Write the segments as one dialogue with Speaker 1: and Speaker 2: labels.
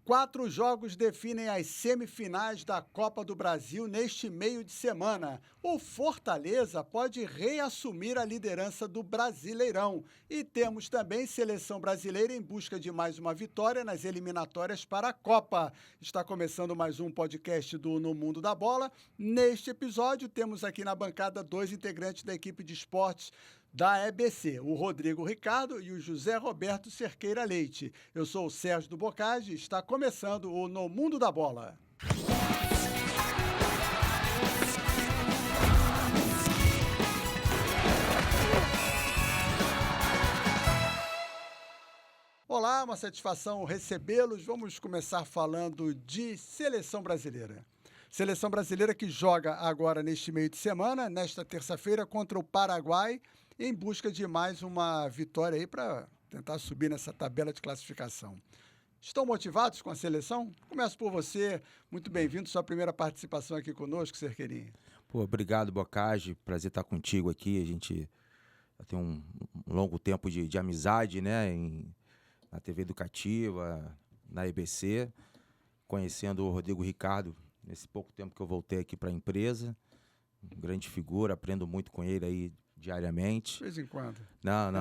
Speaker 1: 4 jogos definem as semifinais da Copa do Brasil neste meio de semana. O Fortaleza pode reassumir a liderança do Brasileirão. E temos também seleção brasileira em busca de mais uma vitória nas eliminatórias para a Copa. Está começando mais um podcast do No Mundo da Bola. Neste episódio, temos aqui na bancada 2 integrantes da equipe de esportes da EBC, o Rodrigo Ricardo e o José Roberto Cerqueira Leite. Eu sou o Sérgio do Bocage e está começando o No Mundo da Bola. Olá, uma satisfação recebê-los. Vamos começar falando de seleção brasileira. Seleção brasileira que joga agora neste meio de semana, nesta terça-feira, contra o Paraguai, em busca de mais uma vitória aí para tentar subir nessa tabela de classificação. Estão motivados com a seleção? Começo por você. Muito bem-vindo, sua primeira participação aqui conosco, Cerqueirinha.
Speaker 2: Obrigado, Bocage. Prazer estar contigo aqui. A gente já tem um longo tempo de amizade, né? Na TV Educativa, na EBC, conhecendo o Rodrigo Ricardo nesse pouco tempo que eu voltei aqui para a empresa. Grande figura, aprendo muito com ele aí diariamente.
Speaker 1: De vez em quando.
Speaker 2: Não.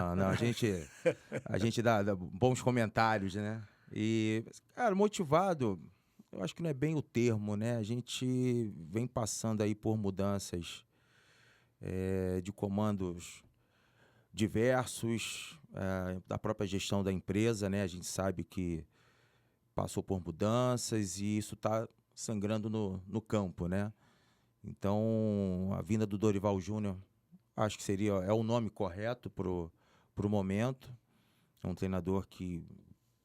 Speaker 2: A gente dá bons comentários, né? E, cara, motivado, eu acho que não é bem o termo, né? A gente vem passando aí por mudanças de comandos diversos, da própria gestão da empresa, né? A gente sabe que passou por mudanças e isso está sangrando no campo, né? Então, a vinda do Dorival Júnior, acho que é o nome correto pro momento. É um treinador que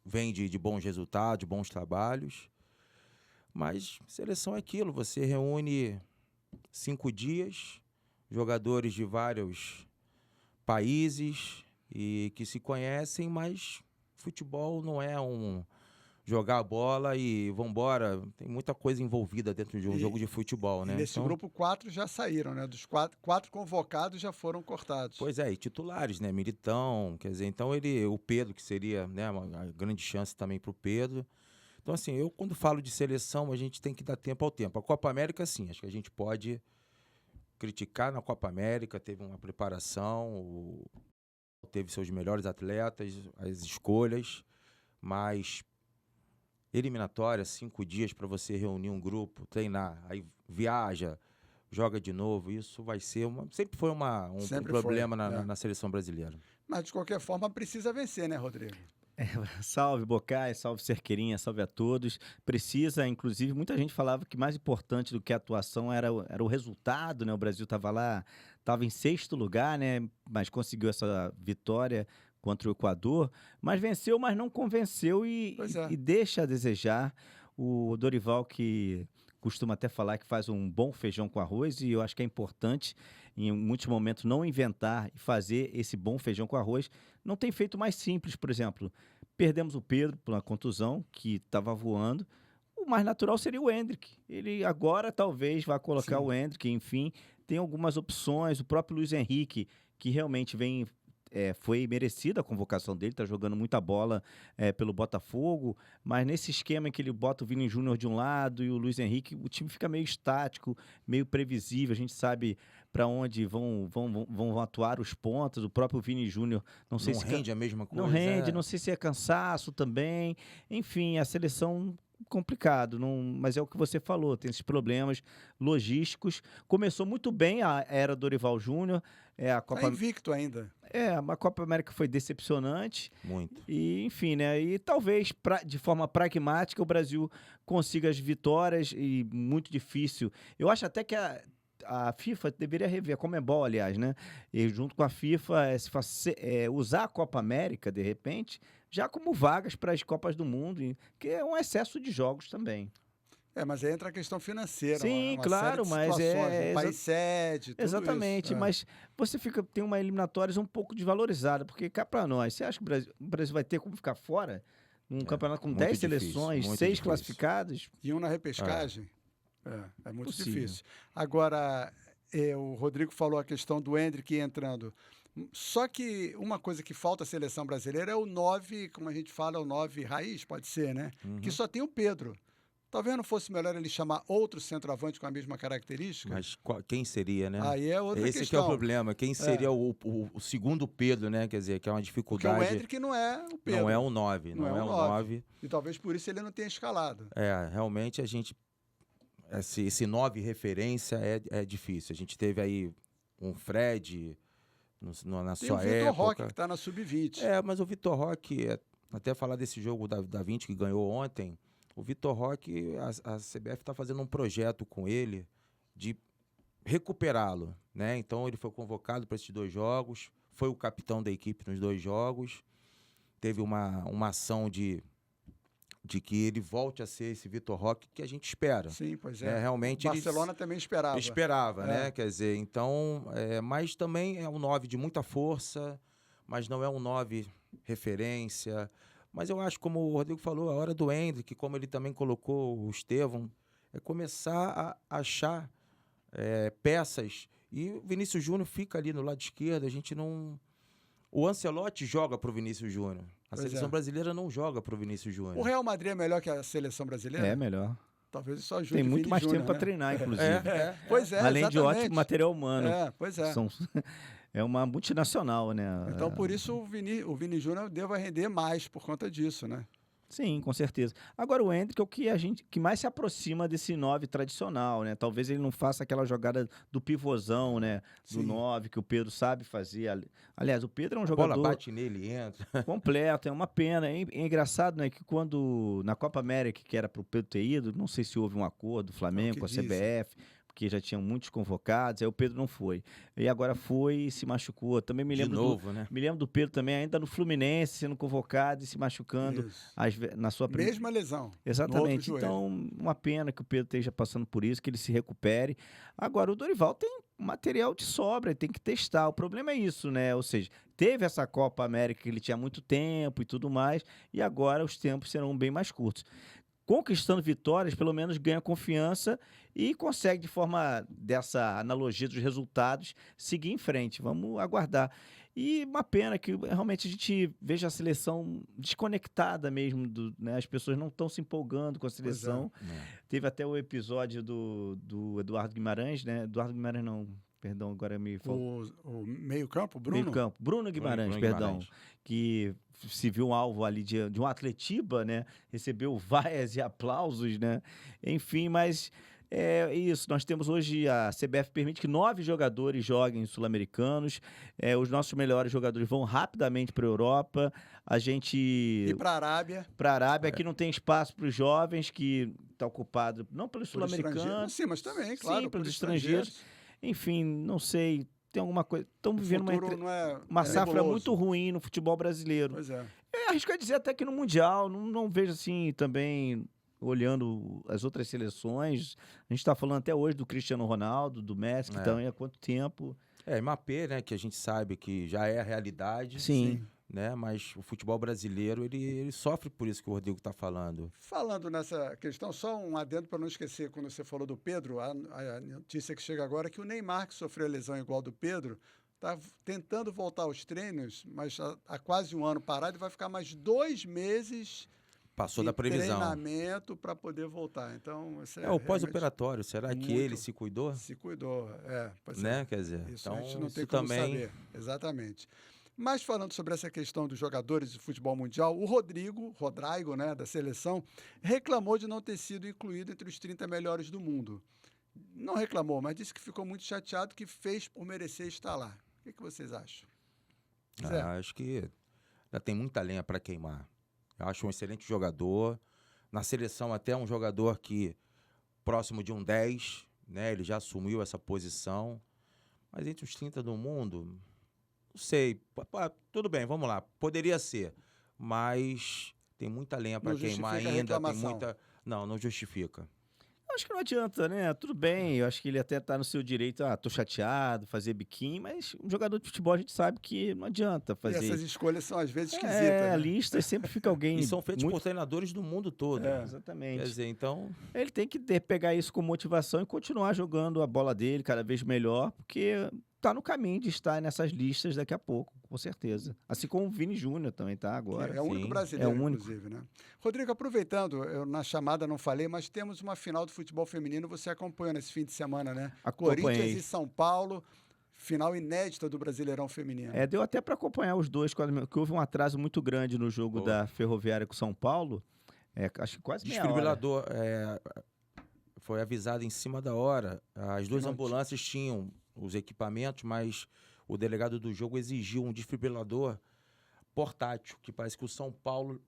Speaker 2: vem de bons resultados, de bons trabalhos. Mas seleção é aquilo, você reúne 5 dias, jogadores de vários países e que se conhecem, mas futebol não é jogar a bola e vambora. Tem muita coisa envolvida dentro de um jogo de futebol, né?
Speaker 1: Nesse grupo 4 já saíram, né? Dos quatro convocados já foram cortados.
Speaker 2: Pois é, e titulares, né? Militão, quer dizer, então o Pedro, que seria, né, uma grande chance também para o Pedro. Então, assim, eu quando falo de seleção, a gente tem que dar tempo ao tempo. A Copa América, sim, acho que a gente pode criticar na Copa América, teve uma preparação, teve seus melhores atletas, as escolhas, mas eliminatória, 5 dias para você reunir um grupo, treinar, aí viaja, joga de novo, isso vai ser sempre foi um problema na seleção brasileira.
Speaker 1: Mas, de qualquer forma, precisa vencer, né, Rodrigo?
Speaker 3: Salve Bocai, salve Cerqueirinha, salve a todos. Precisa, inclusive, muita gente falava que mais importante do que a atuação era o resultado, né? O Brasil estava lá, estava em 6º lugar, né? Mas conseguiu essa vitória contra o Equador, mas venceu, mas não convenceu e deixa a desejar. O Dorival, que costuma até falar que faz um bom feijão com arroz, e eu acho que é importante, em muitos momentos, não inventar e fazer esse bom feijão com arroz. Não tem feito mais simples, por exemplo, perdemos o Pedro por uma contusão, que estava voando. O mais natural seria o Endrick. Ele agora talvez vá colocar o Endrick, enfim, tem algumas opções. O próprio Luiz Henrique, que realmente foi merecida a convocação dele, está jogando muita bola pelo Botafogo, mas nesse esquema em que ele bota o Vini Júnior de um lado e o Luiz Henrique, o time fica meio estático, meio previsível, a gente sabe para onde vão atuar os pontos. O próprio Vini Júnior, não sei se
Speaker 2: rende a mesma coisa.
Speaker 3: Não rende, não sei se é cansaço também, enfim, a seleção complicado, mas é o que você falou, tem esses problemas logísticos. Começou muito bem a era Dorival Júnior, a Copa...
Speaker 1: Tá invicto ainda.
Speaker 3: A Copa América foi decepcionante.
Speaker 2: Muito.
Speaker 3: E, enfim, né? E talvez, de forma pragmática, o Brasil consiga as vitórias, e muito difícil. Eu acho até que a FIFA deveria rever, a Conmebol, aliás, né? E junto com a FIFA, usar a Copa América, de repente, já como vagas para as Copas do Mundo, que é um excesso de jogos também.
Speaker 1: Mas aí entra a questão financeira.
Speaker 3: Sim, claro,
Speaker 1: mas um país sede, tudo
Speaker 3: exatamente,
Speaker 1: isso.
Speaker 3: Mas você tem uma eliminatória um pouco desvalorizada, porque cá para nós, você acha que o Brasil vai ter como ficar fora num campeonato com 10 seleções, 6 classificados?
Speaker 1: E um na repescagem? É muito difícil. Agora, o Rodrigo falou a questão do Endrick entrando. Só que uma coisa que falta à seleção brasileira é o 9, como a gente fala, o 9 raiz, pode ser, né? Que só tem o Pedro. Talvez não fosse melhor ele chamar outro centroavante com a mesma característica?
Speaker 2: Mas quem seria, né?
Speaker 1: Aí é outra
Speaker 2: Esse
Speaker 1: questão.
Speaker 2: que é o problema. Quem seria o segundo Pedro, né? Quer dizer, que é uma
Speaker 1: Porque
Speaker 2: dificuldade.
Speaker 1: o Endrick não é o Pedro.
Speaker 2: Não é um 9. Não é um 9.
Speaker 1: E talvez por isso ele não tenha escalado.
Speaker 2: Realmente a gente... Esse 9 referência é difícil. A gente teve aí um Fred na
Speaker 1: Tem
Speaker 2: sua
Speaker 1: o Vitor
Speaker 2: época.
Speaker 1: Roque, que está na Sub-20.
Speaker 2: Mas o Vitor Roque, até falar desse jogo da 20 que ganhou ontem, o Vitor Roque, a CBF está fazendo um projeto com ele de recuperá-lo, né? Então ele foi convocado para esses 2 jogos, foi o capitão da equipe nos 2 jogos, teve uma ação de que ele volte a ser esse Vitor Roque que a gente espera.
Speaker 1: Sim, pois é.
Speaker 2: Realmente
Speaker 1: o Barcelona também esperava.
Speaker 2: Esperava, né? Quer dizer, então... mas também é um 9 de muita força, mas não é um 9 referência. Mas eu acho, como o Rodrigo falou, a hora do Endrick, como ele também colocou o Estevão, é começar a achar peças. E o Vinícius Júnior fica ali no lado esquerdo, a gente não... O Ancelotti joga para o Vinícius Júnior. A seleção brasileira não joga para o Vinícius Júnior.
Speaker 1: O Real Madrid é melhor que a seleção brasileira?
Speaker 3: É melhor.
Speaker 1: Talvez isso ajude.
Speaker 3: Tem muito mais
Speaker 1: Júnior,
Speaker 3: tempo para
Speaker 1: né?
Speaker 3: treinar, inclusive.
Speaker 1: Pois é,
Speaker 3: Além
Speaker 1: exatamente.
Speaker 3: de ótimo material humano.
Speaker 1: Pois é.
Speaker 3: É uma multinacional, né?
Speaker 1: Então, por isso, o Vini Júnior deva render mais por conta disso, né?
Speaker 3: Sim, com certeza. Agora o Endrick é o que mais se aproxima desse 9 tradicional, né? Talvez ele não faça aquela jogada do pivôzão, né? Do 9 que o Pedro sabe fazer. Aliás, o Pedro é um jogador...
Speaker 2: A bola bate nele e entra.
Speaker 3: Completo, é uma pena. É engraçado, né? Que quando na Copa América, que era para o Pedro ter ido, não sei se houve um acordo do Flamengo com a CBF, porque já tinham muitos convocados, aí o Pedro não foi. E agora foi e se machucou. Também me lembro
Speaker 2: né?
Speaker 3: Me lembro do Pedro também, ainda no Fluminense, sendo convocado e se machucando na sua
Speaker 1: mesma lesão.
Speaker 3: Exatamente. Então, uma pena que o Pedro esteja passando por isso, que ele se recupere. Agora, o Dorival tem material de sobra, ele tem que testar. O problema é isso, né? Ou seja, teve essa Copa América que ele tinha muito tempo e tudo mais, e agora os tempos serão bem mais curtos. Conquistando vitórias, pelo menos ganha confiança e consegue, de forma dessa analogia dos resultados, seguir em frente. Vamos aguardar. E uma pena que realmente a gente veja a seleção desconectada mesmo, né? As pessoas não estão se empolgando com a seleção. Teve até o episódio do Eduardo Guimarães, né? Eduardo Guimarães não, perdão, agora me falou.
Speaker 1: O meio-campo, Bruno?
Speaker 3: Meio-campo, Bruno Guimarães, perdão. Que se viu um alvo ali de um Atletiba, né? Recebeu vaias e aplausos, né? Enfim, mas é isso. Nós temos hoje, a CBF permite que 9 jogadores joguem sul-americanos. Os nossos melhores jogadores vão rapidamente para a Europa. A gente...
Speaker 1: E para a Arábia.
Speaker 3: Para a Arábia, aqui não tem espaço para os jovens, que está ocupado não pelos sul-americanos.
Speaker 1: Sim, mas também, claro.
Speaker 3: Sim, pelos estrangeiros. Enfim, não sei... Tem alguma coisa. Estamos vivendo uma safra muito ruim no futebol brasileiro.
Speaker 1: Pois é.
Speaker 3: Arrisco a dizer até que no Mundial, não vejo assim também, olhando as outras seleções. A gente está falando até hoje do Cristiano Ronaldo, do Messi, que estão aí há quanto tempo.
Speaker 2: Mbappé, né, que a gente sabe que já é a realidade.
Speaker 3: Sim.
Speaker 2: Né, mas o futebol brasileiro, ele sofre por isso que o Rodrigo está falando.
Speaker 1: Falando nessa questão, só um adendo para não esquecer, quando você falou do Pedro, a notícia que chega agora é que o Neymar, que sofreu lesão igual do Pedro, está tentando voltar aos treinos, mas há quase um ano parado, e vai ficar mais 2 meses
Speaker 2: Passou da previsão.
Speaker 1: Treinamento para poder voltar. Então,
Speaker 2: o pós-operatório, será que ele se cuidou?
Speaker 1: Se cuidou, pois
Speaker 2: né? Quer dizer,
Speaker 1: isso
Speaker 2: então,
Speaker 1: a gente não tem como saber. Exatamente. Mas falando sobre essa questão dos jogadores de futebol mundial, o Rodrigo, né, da seleção, reclamou de não ter sido incluído entre os 30 melhores do mundo. Não reclamou, mas disse que ficou muito chateado, que fez por merecer estar lá. O que vocês acham?
Speaker 2: Acho que ainda tem muita lenha para queimar. Eu acho um excelente jogador. Na seleção até um jogador que próximo de um 10, né, ele já assumiu essa posição. Mas entre os 30 do mundo... Não sei, tudo bem, vamos lá, poderia ser, mas tem muita lenha para queimar ainda, tem muita... Não justifica.
Speaker 3: Acho que não adianta, né? Tudo bem, eu acho que ele até tá no seu direito, tô chateado, fazer biquinho, mas um jogador de futebol a gente sabe que não adianta fazer.
Speaker 1: E essas escolhas são às vezes esquisitas. Né?
Speaker 3: Listas sempre fica alguém...
Speaker 2: E são feitos por treinadores do mundo todo.
Speaker 3: Exatamente.
Speaker 2: Quer dizer, então...
Speaker 3: Ele tem que pegar isso com motivação e continuar jogando a bola dele cada vez melhor, porque... está no caminho de estar nessas listas daqui a pouco, com certeza. Assim como o Vini Júnior também está agora.
Speaker 1: É o único
Speaker 2: Sim,
Speaker 1: brasileiro,
Speaker 3: é o único.
Speaker 1: inclusive, né? Rodrigo, aproveitando, eu na chamada não falei, mas temos uma final do futebol feminino, você acompanhou nesse fim de semana, né?
Speaker 3: Acompanhei.
Speaker 1: Corinthians e São Paulo, final inédita do Brasileirão Feminino.
Speaker 3: Deu até para acompanhar os dois, porque houve um atraso muito grande no jogo da Ferroviária com São Paulo. Acho que quase meia hora.
Speaker 2: Desfibrilador foi avisado em cima da hora. As duas ambulâncias tinham os equipamentos, mas o delegado do jogo exigiu um desfibrilador portátil, que parece que o São Paulo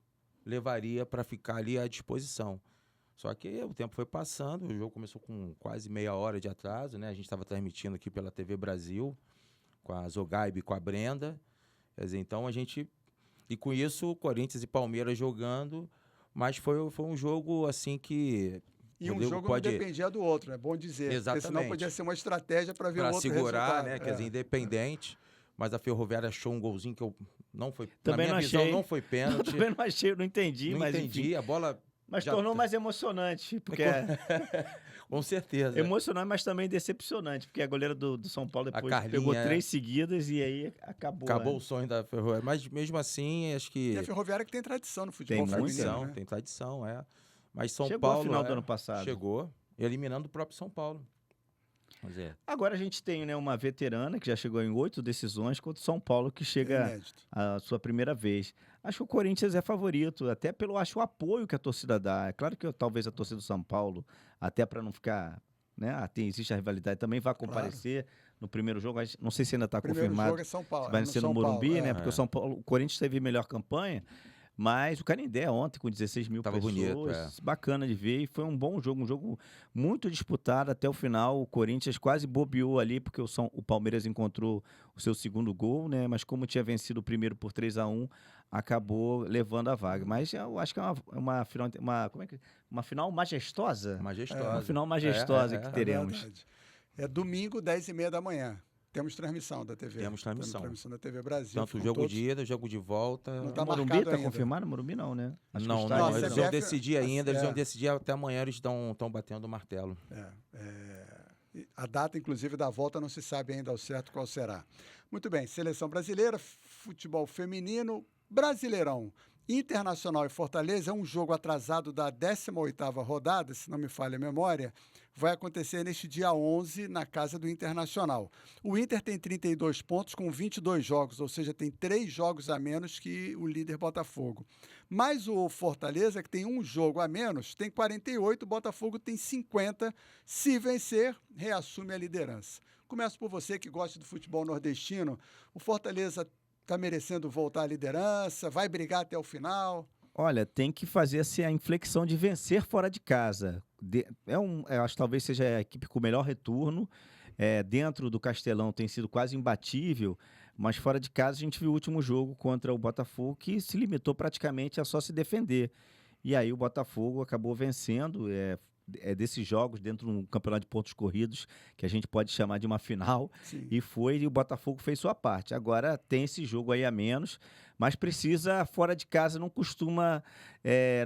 Speaker 2: levaria para ficar ali à disposição. Só que o tempo foi passando, o jogo começou com quase meia hora de atraso, né? A gente estava transmitindo aqui pela TV Brasil, com a Zogaib e com a Brenda. Quer dizer, então a gente... E com isso, Corinthians e Palmeiras jogando, mas foi um jogo assim que...
Speaker 1: E um jogo não dependia do outro, é bom dizer.
Speaker 2: Exatamente.
Speaker 1: Porque senão podia ser uma estratégia para ver o outro
Speaker 2: segurar,
Speaker 1: resultado.
Speaker 2: né? Quer dizer, independente. Mas a Ferroviária achou um golzinho que não foi...
Speaker 3: Também
Speaker 2: na minha visão, não foi pênalti.
Speaker 3: Eu também não achei, não entendi.
Speaker 2: Não
Speaker 3: mas
Speaker 2: entendi,
Speaker 3: enfim.
Speaker 2: A bola...
Speaker 3: Mas tornou mais emocionante, porque
Speaker 2: Com certeza.
Speaker 3: Emocionante, mas também decepcionante, porque a goleira do São Paulo depois
Speaker 2: Carlinha,
Speaker 3: pegou 3 seguidas e aí acabou.
Speaker 2: Acabou o sonho da Ferroviária. Mas mesmo assim, acho que...
Speaker 1: E a Ferroviária que tem tradição no futebol
Speaker 3: Tem
Speaker 1: feminino,
Speaker 2: tradição,
Speaker 1: né?
Speaker 2: Tem tradição, Mas São
Speaker 3: Chegou
Speaker 2: Paulo...
Speaker 3: ao final do ano passado.
Speaker 2: Chegou, eliminando o próprio São Paulo. Quer dizer,
Speaker 3: Agora a gente tem, né, uma veterana que já chegou em 8 decisões contra o São Paulo, que chega a sua primeira vez. Acho que o Corinthians é favorito, até acho o apoio que a torcida dá. É claro que talvez a torcida do São Paulo, até para não ficar, né, existe a rivalidade, também vai comparecer no primeiro jogo. Não sei se ainda está confirmado.
Speaker 1: Jogo é São Paulo,
Speaker 3: vai ser no Morumbi,
Speaker 1: Paulo,
Speaker 3: né? Porque o Corinthians teve melhor campanha. Mas o Canindé ontem, com 16 mil
Speaker 2: Tava
Speaker 3: pessoas,
Speaker 2: bonito,
Speaker 3: bacana de ver. E foi um bom jogo, um jogo muito disputado até o final. O Corinthians quase bobeou ali, porque o Palmeiras encontrou o seu segundo gol, né? Mas como tinha vencido o primeiro por 3-1, acabou levando a vaga. Mas eu acho que é uma final, uma final majestosa. Uma final majestosa que teremos.
Speaker 1: É domingo, 10h30 da manhã. Temos transmissão da TV.
Speaker 2: Temos transmissão
Speaker 1: Da TV Brasil.
Speaker 2: Tanto o jogo de ida, o jogo de volta.
Speaker 1: Não tá
Speaker 3: Morumbi está confirmado? Morumbi não, né?
Speaker 2: Não, eles vão decidir ainda, eles vão decidir até amanhã, eles estão batendo o martelo.
Speaker 1: A data, inclusive, da volta não se sabe ainda ao certo qual será. Muito bem, seleção brasileira, futebol feminino, Brasileirão. Internacional e Fortaleza é um jogo atrasado da 18ª rodada, se não me falha a memória, vai acontecer neste dia 11 na casa do Internacional. O Inter tem 32 pontos com 22 jogos, ou seja, tem 3 jogos a menos que o líder Botafogo. Mas o Fortaleza, que tem um jogo a menos, tem 48, o Botafogo tem 50. Se vencer, reassume a liderança. Começo por você que gosta do futebol nordestino. O Fortaleza está merecendo voltar à liderança? Vai brigar até o final?
Speaker 3: Olha, tem que fazer a inflexão de vencer fora de casa. Eu acho que talvez seja a equipe com o melhor retorno. Dentro do Castelão tem sido quase imbatível, mas fora de casa a gente viu o último jogo contra o Botafogo, que se limitou praticamente a só se defender. E aí o Botafogo acabou vencendo. Desses jogos dentro de um campeonato de pontos corridos que a gente pode chamar de uma final.
Speaker 1: Sim.
Speaker 3: E o Botafogo fez sua parte. Agora tem esse jogo aí a menos, mas precisa, fora de casa, não costuma,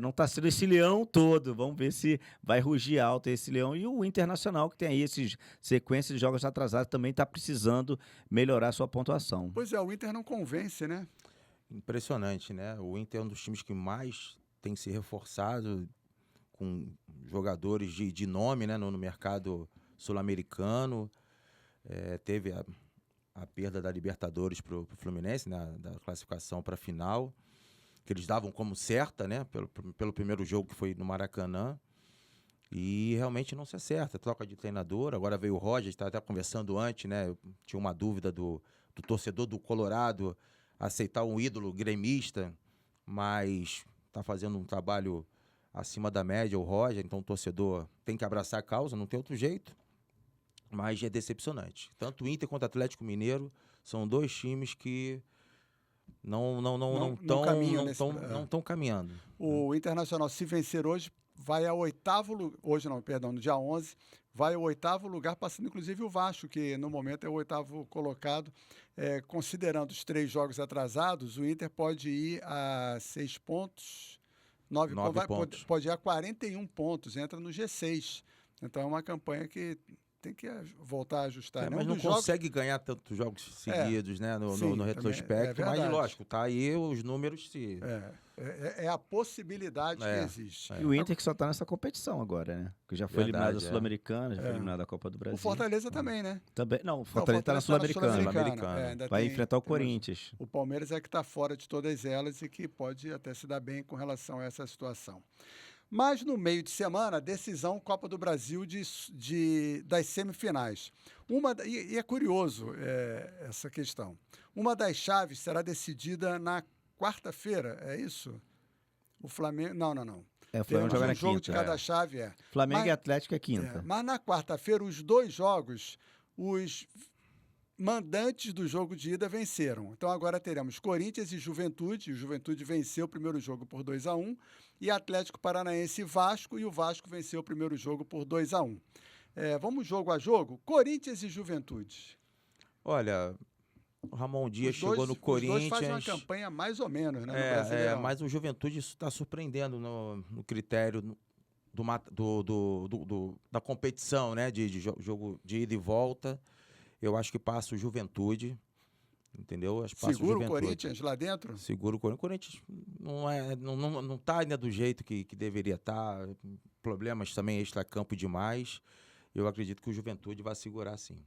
Speaker 3: não está sendo esse leão todo. Vamos ver se vai rugir alto esse leão. E o Internacional, que tem aí esses sequências de jogos atrasados, também está precisando melhorar sua pontuação.
Speaker 1: Pois é, o Inter não convence, né?
Speaker 2: Impressionante, né? O Inter é um dos times que mais tem se reforçado com jogadores de nome, né, no mercado sul-americano. Teve a perda da Libertadores para o Fluminense, né, da classificação para a final, que eles davam como certa, né, pelo primeiro jogo que foi no Maracanã, e realmente não se acerta. Troca de treinador, agora veio o Roger, estava até conversando antes, né, eu tinha uma dúvida do torcedor do Colorado aceitar um ídolo gremista, mas está fazendo um trabalho acima da média, o Roger, então o torcedor tem que abraçar a causa, não tem outro jeito, mas é decepcionante. Tanto o Inter quanto o Atlético Mineiro são dois times que não estão caminhando.
Speaker 1: O Internacional, se vencer hoje, vai ao no dia 11, vai ao 8º lugar, passando inclusive o Vasco, que no momento é o 8º colocado. Considerando os 3 jogos atrasados, o Inter pode ir a 6 pontos... 9 pontos. Pode ir a 41 pontos, entra no G6. Então é uma campanha que tem que voltar a ajustar. Né?
Speaker 2: Mas não consegue ganhar tantos jogos seguidos, né? No retrospecto. Mas, lógico, tá aí os números se...
Speaker 1: É a possibilidade que existe.
Speaker 3: E o Inter que só está nessa competição agora, né? Que já foi eliminado da Sul-Americana, já foi eliminado da Copa do Brasil.
Speaker 1: O Fortaleza também, né?
Speaker 3: Também, não, o Fortaleza está na Sul-Americana. Vai enfrentar o Corinthians.
Speaker 1: O Palmeiras é que está fora de todas elas e que pode até se dar bem com relação a essa situação. Mas no meio de semana, decisão Copa do Brasil das semifinais. E é curioso essa questão. Uma das chaves será decidida na quarta-feira, é isso? O Flamengo... Não.
Speaker 3: O Flamengo joga na
Speaker 1: jogo
Speaker 3: quinta.
Speaker 1: De cada chave
Speaker 3: Flamengo e Atlético é quinta.
Speaker 1: Mas na quarta-feira, os dois jogos, os mandantes do jogo de ida venceram. Então agora teremos Corinthians e Juventude. O Juventude venceu o primeiro jogo por 2-1. E Atlético Paranaense e Vasco. E o Vasco venceu o primeiro jogo por 2-1. Vamos jogo a jogo? Corinthians e Juventude.
Speaker 2: Olha... O Ramon Dias chegou no Corinthians.
Speaker 1: Os dois fazem uma campanha mais ou menos, né?
Speaker 2: Mas o Juventude está surpreendendo no critério da competição, né? De jogo de ida e volta. Eu acho que passa o Juventude. Entendeu?
Speaker 1: Segura o Corinthians lá dentro?
Speaker 2: Segura o Corinthians. O Corinthians não está ainda do jeito que deveria estar. Problemas também extra-campo demais. Eu acredito que o Juventude vai segurar, sim.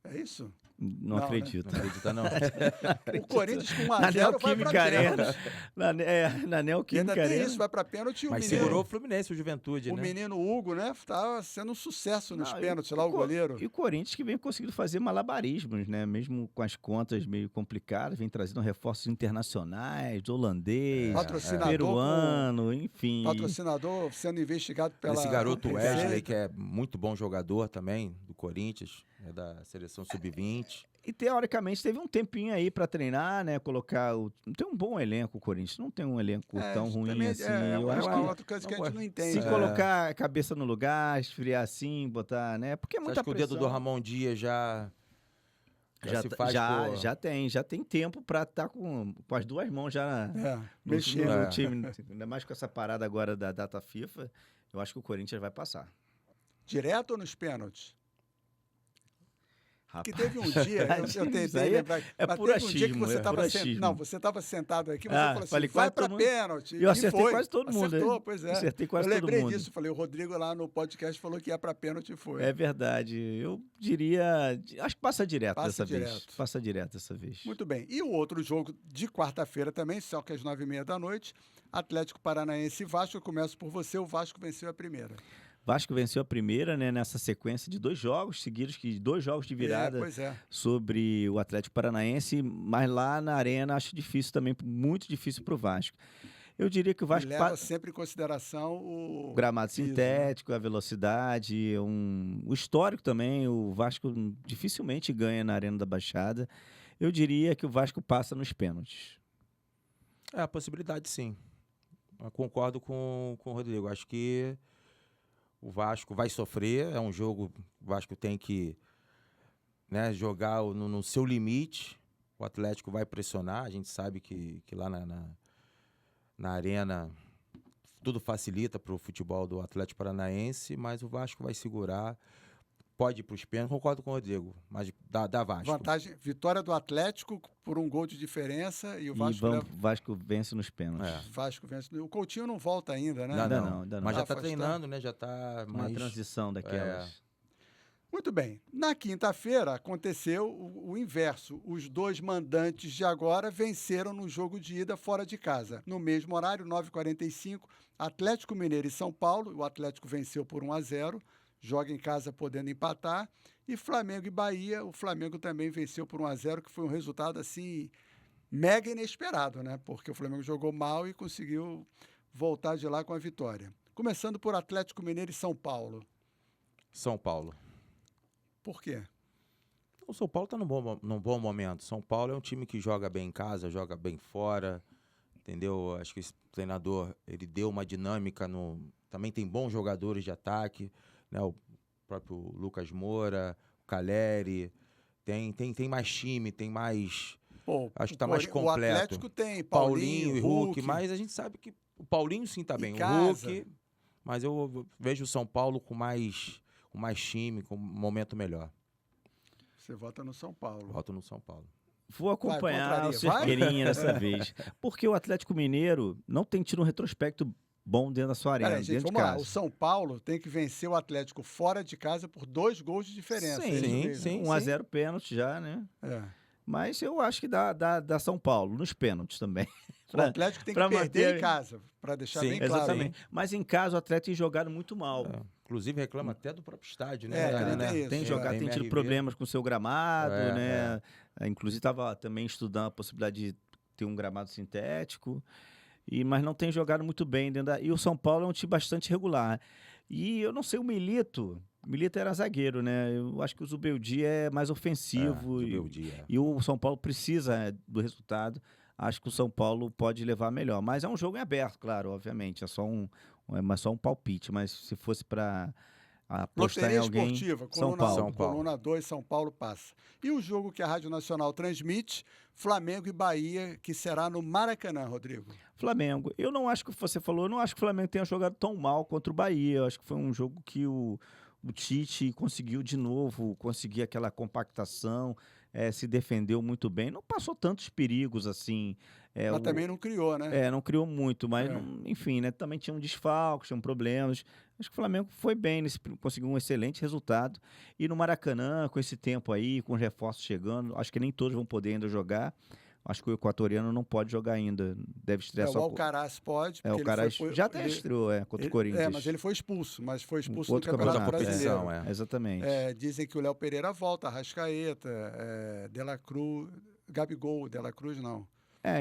Speaker 1: É isso?
Speaker 3: Não acredito.
Speaker 2: Né? Não acredita, não.
Speaker 1: O Corinthians com 1-0 vai para pênalti.
Speaker 3: Na Neoquímica Arena.
Speaker 1: Tem isso, vai para pênalti.
Speaker 2: Mas segurou o Fluminense, o Juventude,
Speaker 1: né? O menino Hugo, né? Tá sendo um sucesso nos pênaltis lá, o goleiro.
Speaker 3: E o Corinthians que vem conseguindo fazer malabarismos, né? Mesmo com as contas meio complicadas, vem trazendo reforços internacionais, holandês, peruano, enfim.
Speaker 1: Patrocinador sendo investigado pela...
Speaker 2: Esse garoto Wesley, que é muito bom jogador também, do Corinthians, da seleção sub-20.
Speaker 3: E teoricamente teve um tempinho aí para treinar, né? Tem um bom elenco o Corinthians, não tem um elenco tão ruim assim.
Speaker 1: Eu acho que é outra coisa que a gente não entende.
Speaker 3: Se colocar a cabeça no lugar, esfriar assim, botar, né? Porque é muita pressão.
Speaker 2: Acho que o dedo do Ramon Dias já
Speaker 3: tem tempo para estar com as duas mãos já
Speaker 1: mexendo
Speaker 3: no time. Ainda mais com essa parada agora da data FIFA, eu acho que o Corinthians vai passar.
Speaker 1: Direto ou nos pênaltis?
Speaker 3: Rapaz,
Speaker 1: que teve um dia, eu tentei lembrar, mas
Speaker 3: puro
Speaker 1: teve um dia que você estava você estava sentado aqui, você falou assim, vai para pênalti.
Speaker 3: Eu acertei quase todo mundo.
Speaker 1: Acertou, pois é.
Speaker 3: Acertei quase todo mundo.
Speaker 1: Eu lembrei disso, falei, o Rodrigo lá no podcast falou que ia para pênalti e foi.
Speaker 3: É verdade. Eu diria, acho que passa direto dessa vez. Passa direto dessa vez.
Speaker 1: Muito bem. E o outro jogo de quarta-feira também, só que às 9h30 da noite, Atlético Paranaense e Vasco. Eu começo por você, o Vasco venceu a primeira.
Speaker 3: Vasco venceu a primeira, né, nessa sequência de 2 jogos seguidos, 2 jogos de virada sobre o Atlético Paranaense, mas lá na Arena acho difícil também, muito difícil para o Vasco. Eu diria que o Vasco...
Speaker 1: leva sempre em consideração o
Speaker 3: gramado sintético, a velocidade, o histórico também. O Vasco dificilmente ganha na Arena da Baixada. Eu diria que o Vasco passa nos pênaltis.
Speaker 2: É a possibilidade, sim. Eu concordo com o Rodrigo. Acho que o Vasco vai sofrer, é um jogo que o Vasco tem que, né, jogar no seu limite. O Atlético vai pressionar, a gente sabe que lá na Arena tudo facilita para o futebol do Atlético Paranaense, mas o Vasco vai segurar, pode ir para os pênaltis, concordo com o Rodrigo, mas dá Vasco.
Speaker 1: Vantagem, vitória do Atlético por 1 gol de diferença e o Vasco...
Speaker 3: Vasco vence nos pênaltis.
Speaker 1: Vasco vence. O Coutinho não volta ainda, né?
Speaker 3: Ainda não.
Speaker 2: Mas já está treinando, né? Já está
Speaker 3: mais... Uma transição daquelas.
Speaker 1: Muito bem. Na quinta-feira aconteceu o inverso. Os 2 mandantes de agora venceram no jogo de ida fora de casa. No mesmo horário, 9h45, Atlético Mineiro e São Paulo. O Atlético venceu por 1-0. Joga em casa podendo empatar. E Flamengo e Bahia, o Flamengo também venceu por 1-0, que foi um resultado assim mega inesperado, né? Porque o Flamengo jogou mal e conseguiu voltar de lá com a vitória. Começando por Atlético Mineiro e São Paulo.
Speaker 2: São Paulo.
Speaker 1: Por quê?
Speaker 2: O São Paulo está num bom momento. São Paulo é um time que joga bem em casa, joga bem fora, entendeu? Acho que esse treinador, ele deu uma dinâmica também tem bons jogadores de ataque, né? O próprio Lucas Moura, o Caleri, tem mais time, tem mais... acho que está mais completo.
Speaker 1: O Atlético tem
Speaker 2: Paulinho e Hulk, mas a gente sabe que o Paulinho sim está bem, o Hulk, mas eu vejo o São Paulo com mais com mais time, com um momento melhor.
Speaker 1: Você vota no São Paulo.
Speaker 2: Voto no São Paulo.
Speaker 3: Vou acompanhar o
Speaker 1: contraria, vai?
Speaker 3: Cerqueirinha dessa vez. Porque o Atlético Mineiro não tem tido um retrospecto bom dentro da sua arena,
Speaker 1: Peraí, gente,
Speaker 3: dentro de
Speaker 1: vamos lá.
Speaker 3: casa.
Speaker 1: O São Paulo tem que vencer o Atlético fora de casa por 2 gols de diferença.
Speaker 3: Sim,
Speaker 1: é isso
Speaker 2: sim,
Speaker 1: mesmo?
Speaker 2: sim.
Speaker 3: 1-0 pênalti já, né?
Speaker 1: É.
Speaker 3: Mas eu acho que dá São Paulo, nos pênaltis também.
Speaker 1: O Atlético tem que
Speaker 3: pra
Speaker 1: perder
Speaker 3: manter-
Speaker 1: em casa, para deixar
Speaker 2: Sim,
Speaker 1: bem claro.
Speaker 3: Exatamente. Mas em casa o Atlético tem jogado muito mal.
Speaker 2: É. Inclusive reclama até do próprio estádio, né?
Speaker 1: É,
Speaker 2: Ali,
Speaker 1: também
Speaker 2: né?
Speaker 1: tem isso.
Speaker 3: Tem
Speaker 1: É,
Speaker 3: jogado, tem tido
Speaker 2: MRV.
Speaker 3: problemas com o seu gramado,
Speaker 2: É,
Speaker 3: né? Inclusive estava também estudando a possibilidade de ter um gramado sintético. Mas não tem jogado muito bem dentro da... E o São Paulo é um time bastante regular. E eu não sei, o Milito era zagueiro, né? Eu acho que o Zubeldia é mais ofensivo. E o São Paulo precisa do resultado. Acho que o São Paulo pode levar melhor. Mas é um jogo em aberto, claro, obviamente. É só um palpite. Mas se fosse para apostar
Speaker 1: Loteria
Speaker 3: em alguém...
Speaker 1: Esportiva,
Speaker 3: São
Speaker 1: coluna 1,
Speaker 3: Paulo.
Speaker 1: coluna 2, São Paulo passa. E o jogo que a Rádio Nacional transmite, Flamengo e Bahia, que será no Maracanã, Rodrigo.
Speaker 3: Flamengo. Eu não acho que você falou, eu não acho que o Flamengo tenha jogado tão mal contra o Bahia. Eu acho que foi um jogo que o Tite conseguiu de novo, conseguir aquela compactação, se defendeu muito bem. Não passou tantos perigos assim.
Speaker 1: Mas também não criou, né?
Speaker 3: Não criou muito, mas
Speaker 1: É.
Speaker 3: enfim, né? Também tinha um desfalque, tinha problemas. Acho que o Flamengo foi bem, conseguiu um excelente resultado. E no Maracanã, com esse tempo aí, com os reforços chegando, acho que nem todos vão poder ainda jogar. Acho que o equatoriano não pode jogar ainda. Deve estrear
Speaker 1: O
Speaker 3: só...
Speaker 1: Alcaraz pode.
Speaker 3: o
Speaker 1: porque ele
Speaker 3: Alcaraz
Speaker 1: foi-
Speaker 3: já até
Speaker 1: ele-
Speaker 3: estreou contra o
Speaker 1: ele-
Speaker 3: Corinthians.
Speaker 1: mas ele foi expulso
Speaker 3: Outro
Speaker 1: no Campeonato
Speaker 3: campeonato,
Speaker 1: Brasileiro.
Speaker 2: competição,
Speaker 3: Exatamente.
Speaker 1: Dizem que o Léo Pereira volta, Arrascaeta, Dela Cruz, Gabigol, Dela Cruz não.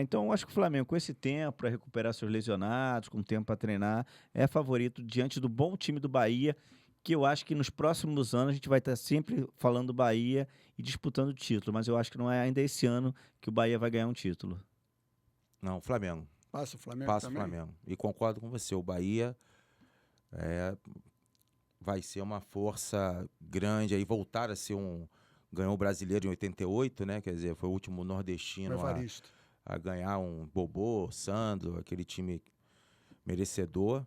Speaker 3: Então eu acho que o Flamengo, com esse tempo para recuperar seus lesionados, com tempo para treinar, é favorito diante do bom time do Bahia, que eu acho que nos próximos anos a gente vai estar sempre falando do Bahia e disputando o título, mas eu acho que não é ainda esse ano que o Bahia vai ganhar um título.
Speaker 2: Não, Flamengo.
Speaker 1: Passa o Flamengo
Speaker 2: Passa o
Speaker 1: também?
Speaker 2: Flamengo. E concordo com você, o Bahia vai ser uma força grande aí, voltar a ser ganhou o Brasileiro em 88, né? Quer dizer, foi o último
Speaker 1: O
Speaker 2: nordestino
Speaker 1: Evaristo.
Speaker 2: a ganhar um Bobô, Sandro, aquele time merecedor.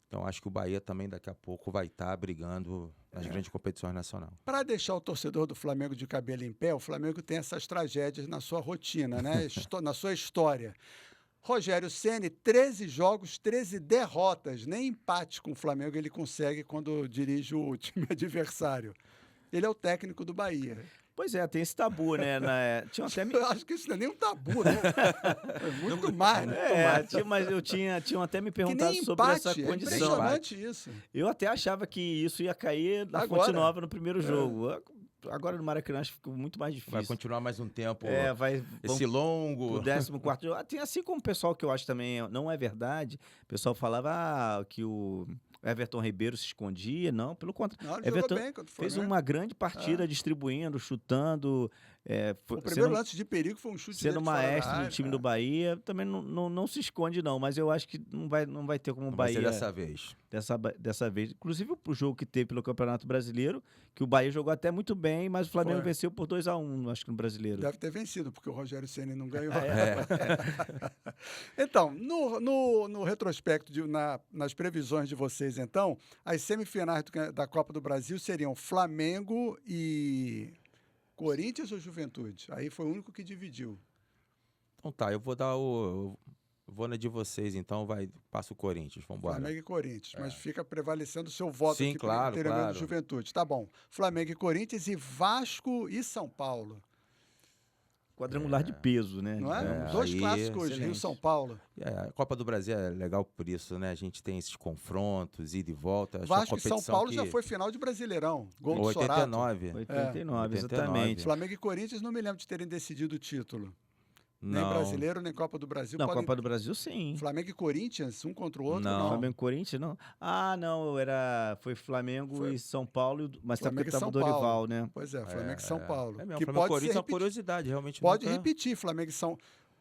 Speaker 2: Então acho que o Bahia também daqui a pouco vai estar brigando nas grandes competições nacionais.
Speaker 1: Para deixar o torcedor do Flamengo de cabelo em pé, o Flamengo tem essas tragédias na sua rotina, né? Na sua história. Rogério Ceni, 13 jogos, 13 derrotas. Nem empate com o Flamengo ele consegue quando dirige o time adversário. Ele é o técnico do Bahia.
Speaker 3: Pois é, tem esse tabu, né? Tinha até
Speaker 1: Eu acho que isso não é nem um tabu, né? É muito mais, né?
Speaker 3: tinham até me
Speaker 1: Que
Speaker 3: perguntado
Speaker 1: nem
Speaker 3: sobre
Speaker 1: empate,
Speaker 3: essa
Speaker 1: é
Speaker 3: condição.
Speaker 1: impressionante isso.
Speaker 3: Eu até achava que isso ia cair na
Speaker 1: Agora.
Speaker 3: Fonte Nova no primeiro jogo. Agora no Maracanã acho que ficou muito mais difícil.
Speaker 2: Vai continuar mais um tempo
Speaker 3: Vamos
Speaker 2: esse longo.
Speaker 3: o 14º jogo. Tem assim como o pessoal que eu acho também não é verdade. O pessoal falava que o Everton Ribeiro se escondia. Não, pelo contrário.
Speaker 1: Não, ele
Speaker 3: Everton
Speaker 1: jogou bem contra o
Speaker 3: fez
Speaker 1: Flamengo.
Speaker 3: uma grande partida distribuindo, chutando.
Speaker 1: O primeiro lance de perigo foi um chute
Speaker 3: sendo
Speaker 1: dele de fora da
Speaker 3: maestro do
Speaker 1: área,
Speaker 3: time
Speaker 1: é.
Speaker 3: do Bahia, também não se esconde, não. Mas eu acho que não vai ter como o
Speaker 2: Vai ser
Speaker 3: Bahia
Speaker 2: dessa vez.
Speaker 3: dessa vez. Inclusive o jogo que teve pelo Campeonato Brasileiro, que o Bahia jogou até muito bem, mas o Flamengo
Speaker 1: Foi.
Speaker 3: venceu por 2-1, acho que no Brasileiro.
Speaker 1: Deve ter vencido, porque o Rogério Ceni não ganhou.
Speaker 2: É.
Speaker 1: Então, no retrospecto, nas previsões de vocês, então, as semifinais da Copa do Brasil seriam Flamengo e Corinthians ou Juventude? Aí foi o único que dividiu.
Speaker 2: Então tá, eu vou vou na de vocês, então passa o Corinthians, vamos embora.
Speaker 1: Flamengo e Corinthians, mas fica prevalecendo o seu voto
Speaker 2: Sim,
Speaker 1: aqui
Speaker 2: claro,
Speaker 1: pelo interior do
Speaker 2: claro.
Speaker 1: Juventude. Tá bom. Flamengo e Corinthians e Vasco e São Paulo.
Speaker 3: Quadrangular de peso, né?
Speaker 1: Não é?
Speaker 2: É,
Speaker 1: Dois
Speaker 2: aí,
Speaker 1: clássicos,
Speaker 3: excelente.
Speaker 1: Rio-São Paulo.
Speaker 2: A Copa do Brasil é legal por isso, né? A gente tem esses confrontos, ida e volta. Acho
Speaker 1: Vasco
Speaker 2: uma
Speaker 1: e São
Speaker 2: competição
Speaker 1: Paulo
Speaker 2: que...
Speaker 1: já foi final de Brasileirão. Gol do Sorato.
Speaker 2: 89.
Speaker 3: 89,
Speaker 2: 89.
Speaker 3: exatamente.
Speaker 1: Flamengo e Corinthians não me lembro de terem decidido o título. Nem
Speaker 2: Não.
Speaker 1: brasileiro, nem Copa do Brasil.
Speaker 3: Na
Speaker 1: podem-
Speaker 3: Copa do Brasil, sim.
Speaker 1: Flamengo e Corinthians, um contra o outro,
Speaker 2: Não.
Speaker 1: não.
Speaker 3: Flamengo e Corinthians, não. Não, foi Flamengo
Speaker 1: Foi.
Speaker 3: e São Paulo, mas
Speaker 1: Flamengo
Speaker 3: porque
Speaker 1: e
Speaker 3: tava
Speaker 1: São
Speaker 3: o Dorival,
Speaker 1: Paulo.
Speaker 3: né?
Speaker 1: Pois é, Flamengo e São Paulo.
Speaker 2: É mesmo,
Speaker 1: que
Speaker 2: Flamengo e
Speaker 1: pode
Speaker 2: Corinthians
Speaker 1: ser
Speaker 2: é uma curiosidade, realmente.
Speaker 1: Pode
Speaker 2: nunca-
Speaker 1: repetir, Flamengo e São...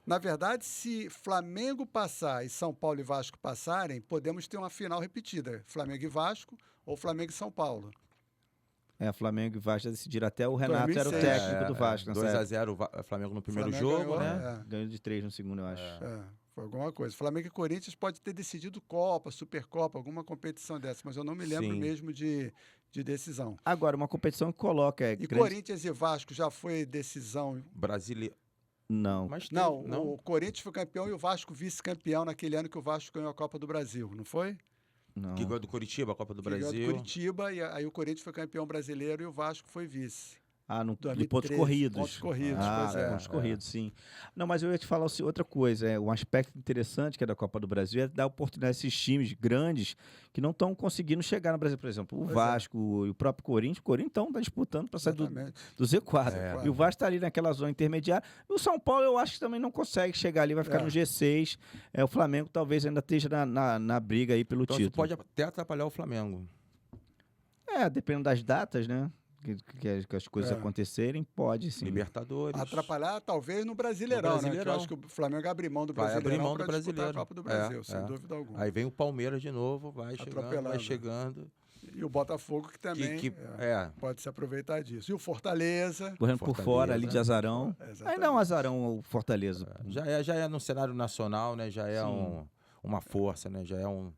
Speaker 1: Na verdade, se Flamengo passar e São Paulo e Vasco passarem, podemos ter uma final repetida. Flamengo e Vasco ou Flamengo e São Paulo.
Speaker 3: Flamengo e Vasco já decidiram. Até o Renato era o
Speaker 1: 2006.
Speaker 3: técnico do Vasco nessa época.
Speaker 2: 2-0 Flamengo no primeiro
Speaker 1: Flamengo
Speaker 2: jogo,
Speaker 1: ganhou,
Speaker 2: né?
Speaker 1: é.
Speaker 3: Ganhou de 3 no segundo, eu acho.
Speaker 1: É. Foi alguma coisa. Flamengo e Corinthians pode ter decidido Copa, Supercopa, alguma competição dessa, mas eu não me lembro
Speaker 2: Sim.
Speaker 1: mesmo de decisão.
Speaker 3: Agora, uma competição que coloca...
Speaker 1: E Corinthians e Vasco já foi decisão?
Speaker 2: Brasileiro.
Speaker 3: Não.
Speaker 2: Mas
Speaker 1: Não,
Speaker 2: teve- não.
Speaker 1: o Corinthians foi campeão e o Vasco vice-campeão naquele ano que o Vasco ganhou a Copa do Brasil, não foi?
Speaker 3: Não.
Speaker 2: Que ganhou do Curitiba, a Copa do
Speaker 1: Que ganhou
Speaker 2: Brasil.
Speaker 1: do Curitiba, e aí o Corinthians foi campeão brasileiro e o Vasco foi vice.
Speaker 3: Ah, de
Speaker 1: 2013,
Speaker 3: pontos corridos.
Speaker 1: pontos corridos,
Speaker 3: Ah,
Speaker 1: pois é.
Speaker 3: pontos corridos, sim. Não, mas eu ia te falar outra coisa. Um aspecto interessante que é da Copa do Brasil é dar oportunidade a esses times grandes que não estão conseguindo chegar no Brasil. Por exemplo, o
Speaker 1: Pois é.
Speaker 3: Vasco e o próprio Corinthians. O Corinthians está disputando para sair
Speaker 1: Exatamente.
Speaker 3: do Z4.
Speaker 2: É.
Speaker 3: E o Vasco está ali naquela zona intermediária. E o São Paulo, eu acho que também não consegue chegar ali, vai ficar
Speaker 1: É.
Speaker 3: no G6. O Flamengo talvez ainda esteja na briga aí pelo
Speaker 2: Então isso
Speaker 3: título.
Speaker 2: pode até atrapalhar o Flamengo.
Speaker 3: Dependendo das datas, né? Que as coisas
Speaker 1: É.
Speaker 3: acontecerem, pode sim.
Speaker 2: Libertadores.
Speaker 1: Atrapalhar, talvez, no Brasileirão,
Speaker 2: No
Speaker 1: né? Que eu
Speaker 2: Brasileirão.
Speaker 1: acho que o Flamengo abre mão do
Speaker 2: Vai abrir
Speaker 1: Brasileirão
Speaker 2: mão do
Speaker 1: para disputar a
Speaker 2: Brasileiro.
Speaker 1: Copa do Brasil,
Speaker 2: É,
Speaker 1: sem
Speaker 2: é.
Speaker 1: dúvida alguma.
Speaker 2: Aí vem o Palmeiras de novo, vai chegando,
Speaker 1: Atropelando.
Speaker 2: vai chegando.
Speaker 1: E o Botafogo que também pode se aproveitar disso. E o Fortaleza.
Speaker 3: Correndo por fora ali de azarão.
Speaker 1: Exatamente.
Speaker 3: Aí não é um azarão o Fortaleza.
Speaker 2: Já é no cenário nacional, né? Já é uma força, né? Já é um...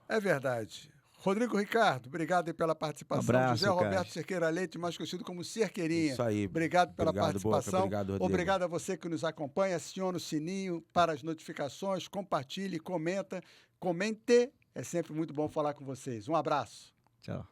Speaker 1: É verdade. Rodrigo Ricardo, obrigado aí pela participação.
Speaker 3: Abraço,
Speaker 1: José Roberto
Speaker 3: Cássio.
Speaker 1: Cerqueira Leite, mais conhecido como Cerqueirinha.
Speaker 2: Isso aí.
Speaker 1: Obrigado pela
Speaker 2: Obrigado, Boca.
Speaker 1: participação.
Speaker 2: Obrigado, Rodrigo.
Speaker 1: Obrigado a você que nos acompanha. Aciona o sininho para as notificações, compartilhe, comenta, comente. É sempre muito bom falar com vocês. Um abraço.
Speaker 3: Tchau.